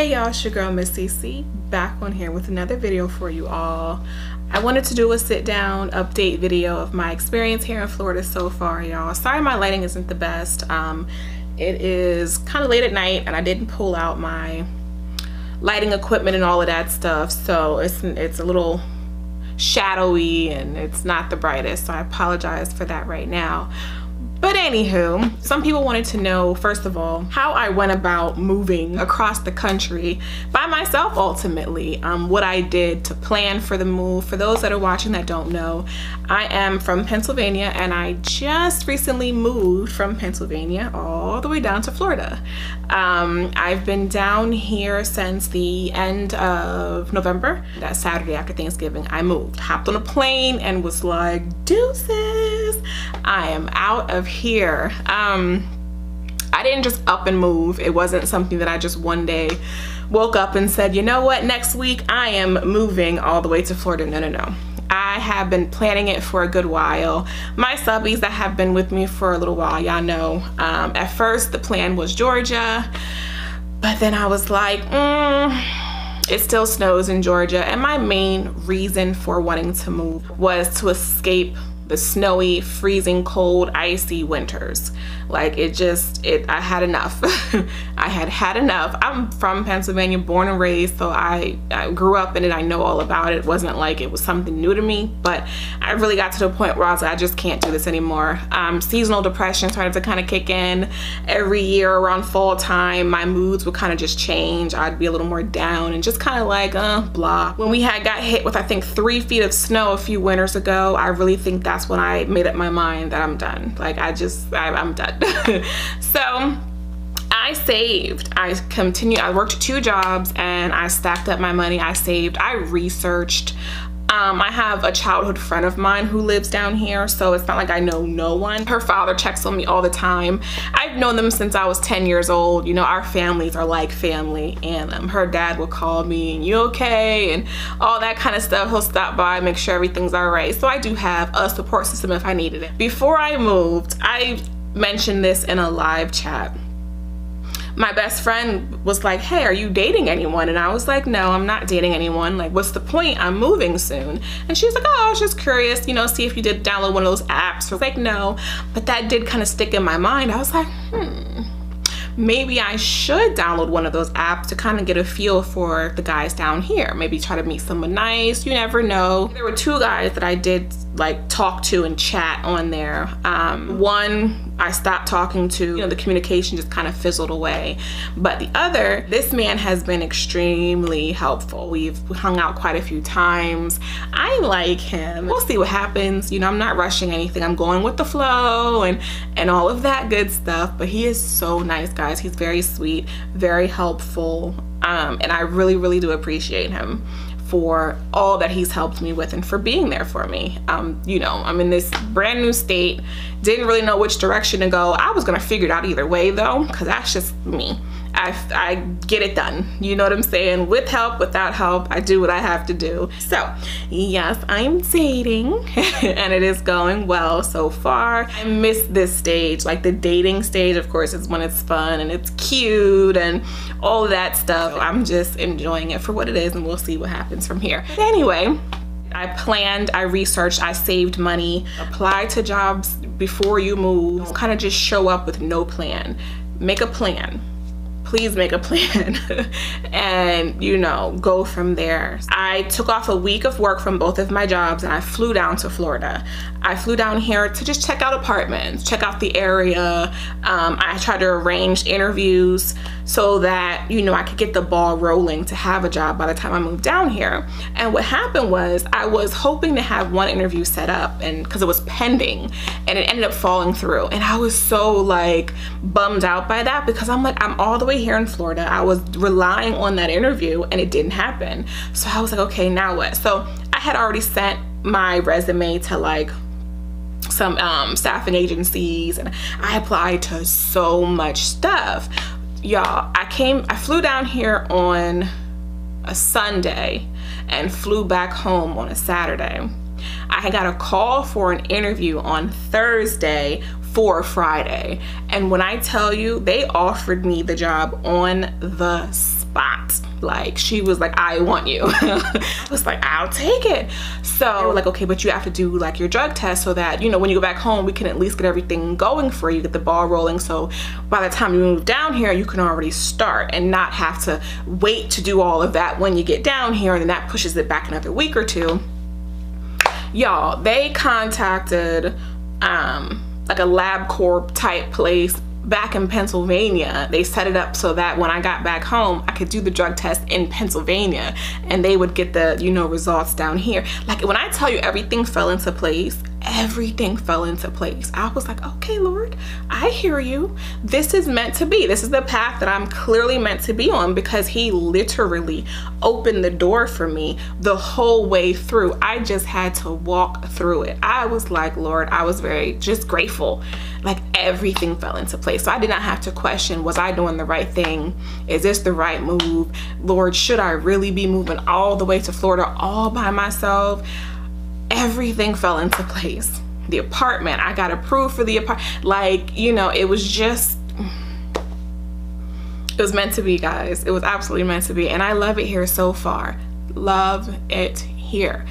Hey y'all, it's your girl Miss CC back on here with another video for you all. I wanted to do a sit down update video of my experience here in Florida so far, y'all. Sorry my lighting isn't the best. It is kind of late at night and I didn't pull out my lighting equipment and all of that stuff, so it's a little shadowy and it's not the brightest, so I apologize for that right now. But anywho, some people wanted to know, first of all, how I went about moving across the country by myself ultimately, what I did to plan for the move. For those that are watching that don't know, I am from Pennsylvania and I just recently moved from Pennsylvania all the way down to Florida. I've been down here since the end of November. That Saturday after Thanksgiving, I moved, hopped on a plane and was like, deuces, I am out of here. I didn't just up and move. It wasn't something that I just one day woke up and said, you know what, next week I am moving all the way to Florida. No. I have been planning it for a good while. My subbies that have been with me for a little while, y'all know, at first the plan was Georgia, but then I was like, it still snows in Georgia, and my main reason for wanting to move was to escape the snowy, freezing cold, icy winters. Like I had enough. I had enough. I'm from Pennsylvania, born and raised, so I grew up in it. I know all about it. It wasn't like it was something new to me, but I really got to the point where I was like, I just can't do this anymore. Seasonal depression started to kind of kick in. Every year around fall time, my moods would kind of just change. I'd be a little more down and just kind of like, blah. When we got hit with, I think, 3 feet of snow a few winters ago, I really think that's when I made up my mind that I'm done. Like I'm done. So I saved, I worked 2 jobs and I stacked up my money. I saved, I researched. I have a childhood friend of mine who lives down here, so it's not like I know no one. Her father checks on me all the time. I've known them since I was 10 years old. You know, our families are like family, and her dad will call me, and you okay, and all that kind of stuff. He'll stop by, make sure everything's all right. So I do have a support system if I needed it. Before I moved, I mentioned this in a live chat. My best friend was like, hey, are you dating anyone? And I was like, no, I'm not dating anyone. Like, what's the point? I'm moving soon. And she's like, oh, I was just curious, you know, see if you did download one of those apps. I was like, no, but that did kind of stick in my mind. I was like, maybe I should download one of those apps to kind of get a feel for the guys down here. Maybe try to meet someone nice. You never know. There were 2 guys that I did like talk to and chat on there. One I stopped talking to, you know, the communication just kind of fizzled away. But the other, this man has been extremely helpful. We've hung out quite a few times. I like him. We'll see what happens. You know, I'm not rushing anything. I'm going with the flow and all of that good stuff. But he is so nice, guys. He's very sweet, very helpful. And I really, really do appreciate him for all that he's helped me with and for being there for me. You know, I'm in this brand new state, didn't really know which direction to go. I was gonna figure it out either way though, because that's just me. I get it done. You know what I'm saying? With help, without help, I do what I have to do. So yes, I'm dating and it is going well so far. I miss this stage, like the dating stage, of course, is when it's fun and it's cute and all of that stuff. So I'm just enjoying it for what it is and we'll see what happens from here. But anyway, I planned, I researched, I saved money, apply to jobs before you move. Don't kind of just show up with no plan. Make a plan. Please make a plan and, you know, go from there. I took off a week of work from both of my jobs and I flew down to Florida. I flew down here to just check out apartments, check out the area. I tried to arrange interviews so that, you know, I could get the ball rolling to have a job by the time I moved down here. And what happened was I was hoping to have one interview set up, and because it was pending, and it ended up falling through. And I was so like bummed out by that because I'm like, I'm all the way here in Florida. I was relying on that interview and it didn't happen. So I was like, okay, now what? So I had already sent my resume to like some staffing agencies and I applied to so much stuff. Y'all, I flew down here on a Sunday and flew back home on a Saturday. I had got a call for an interview on Thursday for Friday. And when I tell you, they offered me the job on the spot. spot. Like, she was like, I want you. I was like, I'll take it. So they were like, okay, but you have to do like your drug test so that, you know, when you go back home, we can at least get everything going for you, get the ball rolling. So by the time you move down here, you can already start and not have to wait to do all of that when you get down here, and then that pushes it back another week or two. Y'all, they contacted like a LabCorp type place back in Pennsylvania. They set it up so that when I got back home, I could do the drug test in Pennsylvania and they would get the, you know, results down here. Like, when I tell you everything fell into place, everything fell into place. I was like, okay, Lord, I hear you. This is meant to be. This is the path that I'm clearly meant to be on, because he literally opened the door for me the whole way through. I just had to walk through it. I was like, Lord, I was very just grateful. Like, everything fell into place. So I did not have to question, was I doing the right thing? Is this the right move? Lord, should I really be moving all the way to Florida all by myself? Everything fell into place. The apartment, I got approved for the apartment. Like, you know, it was just, it was meant to be, guys. It was absolutely meant to be. And I love it here so far. Love it here.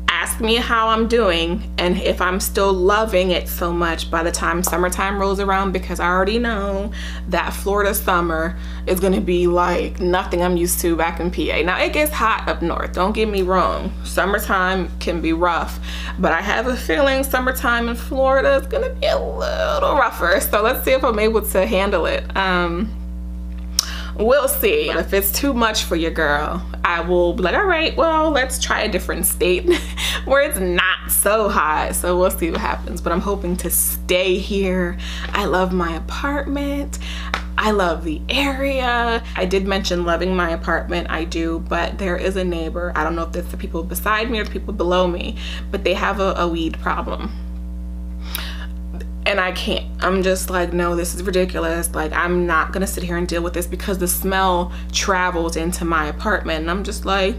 Ask me how I'm doing and if I'm still loving it so much by the time summertime rolls around, because I already know that Florida summer is going to be like nothing I'm used to back in PA. Now, it gets hot up north, don't get me wrong. Summertime can be rough, but I have a feeling summertime in Florida is going to be a little rougher. So let's see if I'm able to handle it. We'll see. If it's too much for your girl, I will be like, all right, well, let's try a different state where it's not so hot. So we'll see what happens, but I'm hoping to stay here. I love my apartment. I love the area. I did mention loving my apartment. I do, but there is a neighbor. I don't know if it's the people beside me or the people below me, but they have a weed problem. And I can't. I'm just like, no, this is ridiculous. Like, I'm not gonna sit here and deal with this, because the smell travels into my apartment. And I'm just like,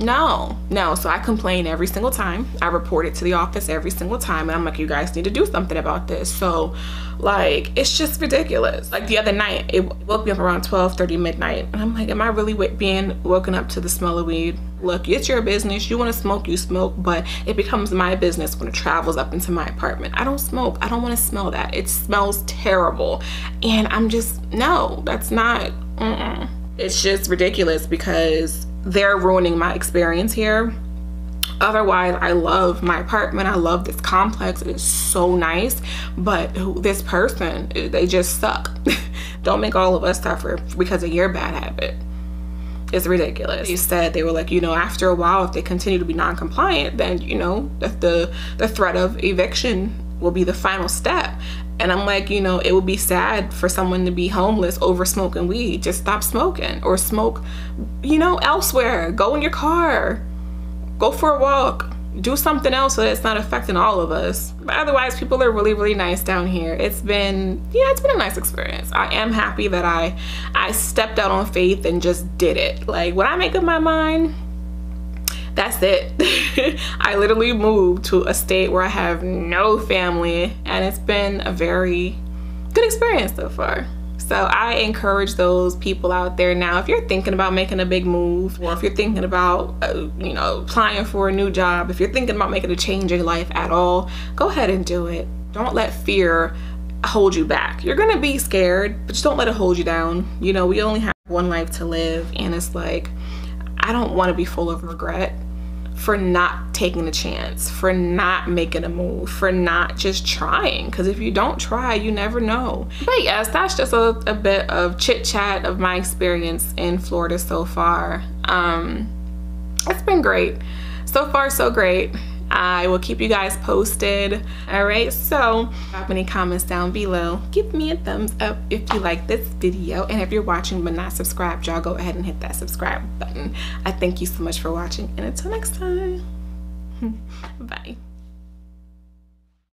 no. So I complain every single time. I report it to the office every single time. And I'm like, you guys need to do something about this. So, like, it's just ridiculous. Like, the other night, it woke me up around 12:30 midnight. And I'm like, am I really being woken up to the smell of weed? Look, it's your business. You want to smoke, you smoke, but it becomes my business when it travels up into my apartment. I don't smoke. I don't want to smell that. It smells terrible. And I'm just, no, that's not, It's just ridiculous, because they're ruining my experience here. Otherwise, I love my apartment. I love this complex. It is so nice. But this person, they just suck. Don't make all of us suffer because of your bad habit. It's ridiculous. They said, they were like, you know, after a while, if they continue to be non-compliant, then, you know, the threat of eviction will be the final step. And I'm like, you know, it would be sad for someone to be homeless over smoking weed. Just stop smoking, or smoke, you know, elsewhere. Go in your car, go for a walk, do something else so that it's not affecting all of us. But otherwise, people are really, really nice down here. It's been, yeah, it's been a nice experience. I am happy that I stepped out on faith and just did it. Like, when I make up my mind, that's it. I literally moved to a state where I have no family, and it's been a very good experience so far. So I encourage those people out there now, if you're thinking about making a big move, or if you're thinking about, you know, applying for a new job, if you're thinking about making a change in life at all, go ahead and do it. Don't let fear hold you back. You're gonna be scared, but just don't let it hold you down. You know, we only have one life to live, and it's like, I don't want to be full of regret for not taking the chance, for not making a move, for not just trying. Because if you don't try, you never know. But yes, that's just a bit of chit chat of my experience in Florida so far. It's been great. So far, so great. I will keep you guys posted. All right, so drop any comments down below. Give me a thumbs up if you like this video, and if you're watching but not subscribed, y'all go ahead and hit that subscribe button. I thank you so much for watching, and until next time, bye.